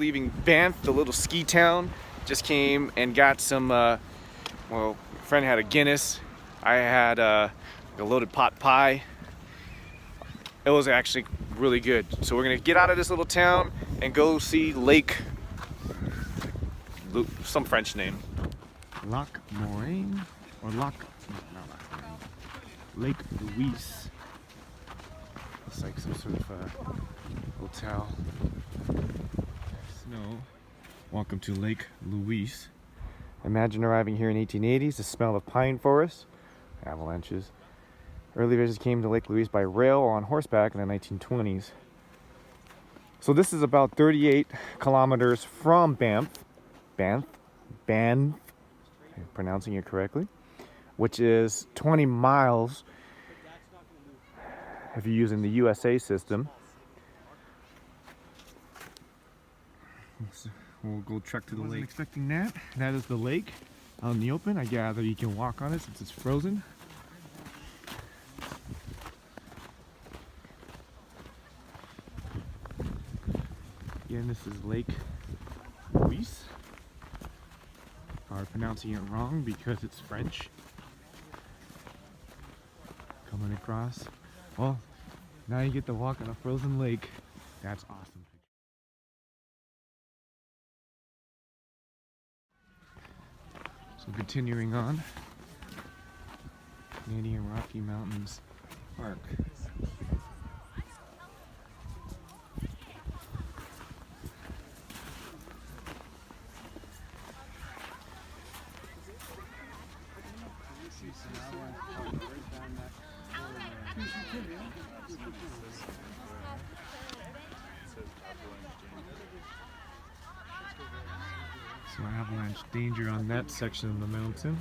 leaving Banff, the little ski town. Just came and got some, well, a friend had a Guinness. I had a loaded pot pie. It was actually really good. So we're gonna get out of this little town and go see Lake, some French name. Lac Moraine or Lake Louise. It's like some sort of hotel. Snow. Welcome to Lake Louise. Imagine arriving here in 1880s, the smell of pine forest, avalanches. Early visitors came to Lake Louise by rail or on horseback in the 1920s. So this is about 38 kilometers from Banff, I'm pronouncing it correctly, which is 20 miles if you're using the USA system. We'll go trek to the lake. Wasn't expecting that. That is the lake out in the open. I gather you can walk on it since it's frozen. Again, this is Lake Louise. I'm pronouncing it wrong because it's French. Coming across. Well, now you get to walk on a frozen lake. That's awesome. So continuing on, Canadian Rocky Mountains Park. So avalanche danger on that section of the mountain.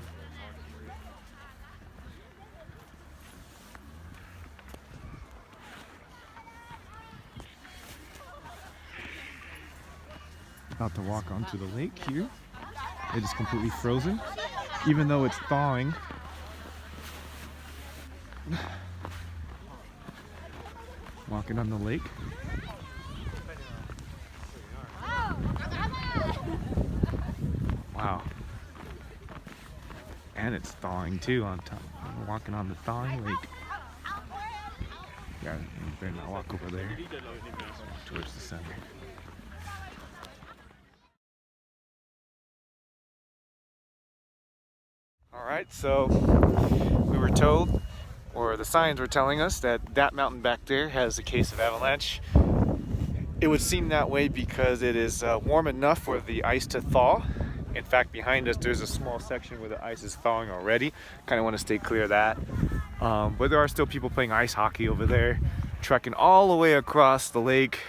About to walk onto the lake here. It is completely frozen, even though it's thawing. Walking on the lake. Wow. And it's thawing too on top. We're walking on the thawing lake. Yeah, you better not walk over there. Towards the center. Alright, so we were told, or the signs were telling us, that that mountain back there has a case of avalanche. It would seem that way because it is warm enough for the ice to thaw. In fact, behind us there's a small section where the ice is thawing already. Kind of want to stay clear of that. But there are still people playing ice hockey over there, trekking all the way across the lake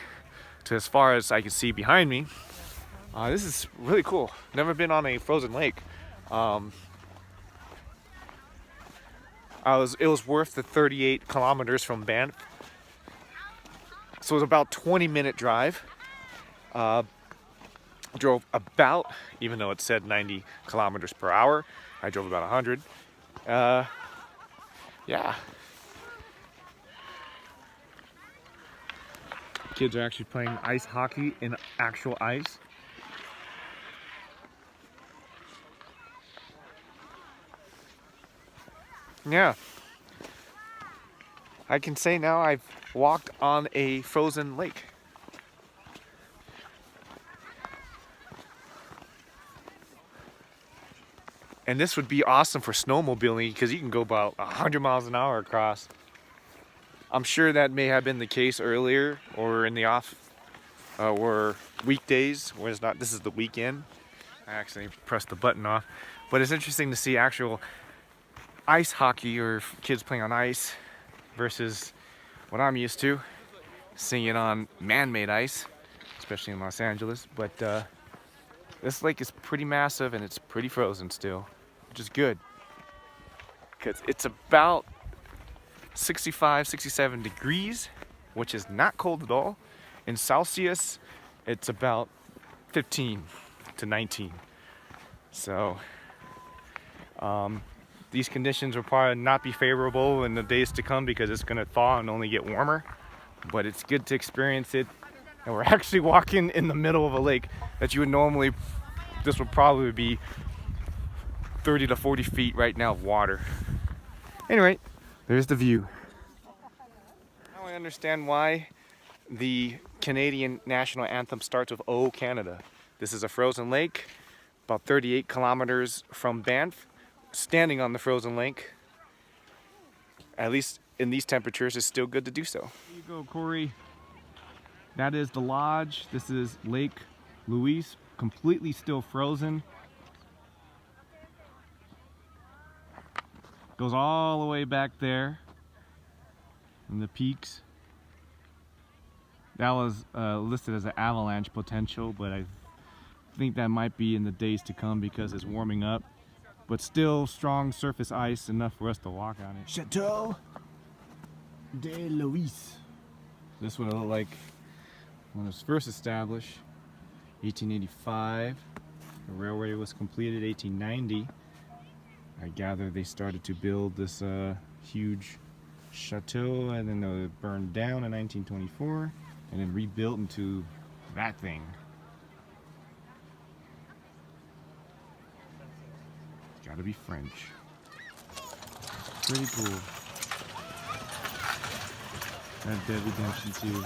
to as far as I can see behind me. This is really cool. Never been on a frozen lake. It was worth the 38 kilometers from Banff. So it was about 20-minute drive. Drove about, even though it said 90 kilometers per hour, I drove about 100. Yeah. Kids are actually playing ice hockey in actual ice. Yeah. I can say now I've walked on a frozen lake. And this would be awesome for snowmobiling because you can go about 100 miles an hour across. I'm sure that may have been the case earlier or in the or weekdays when it's not. This is the weekend. I actually pressed the button off. But it's interesting to see actual ice hockey or kids playing on ice versus what I'm used to, seeing it on man-made ice, especially in Los Angeles. But this lake is pretty massive and it's pretty frozen still, which is good because it's about 65, 67 degrees, which is not cold at all. In Celsius, it's about 15 to 19. So these conditions will probably not be favorable in the days to come because it's going to thaw and only get warmer. But it's good to experience it And we're actually walking in the middle of a lake that you would normally, this would probably be 30 to 40 feet right now of water. Anyway, there's the view. Now I understand why the Canadian national anthem starts with "O Canada." This is a frozen lake, about 38 kilometers from Banff, standing on the frozen lake. At least in these temperatures, it's still good to do so. Here you go, Corey. That is the lodge. This is Lake Louise, completely still frozen. Goes all the way back there in the peaks. That was listed as an avalanche potential, but I think that might be in the days to come because it's warming up. But still strong surface ice, enough for us to walk on it. Chateau de Louise. This would look like when it was first established, 1885. The railway was completed 1890. I gather they started to build this huge chateau, and then it burned down in 1924 and then rebuilt into that thing. It's gotta be French. Pretty cool. Red Dead Redemption 2.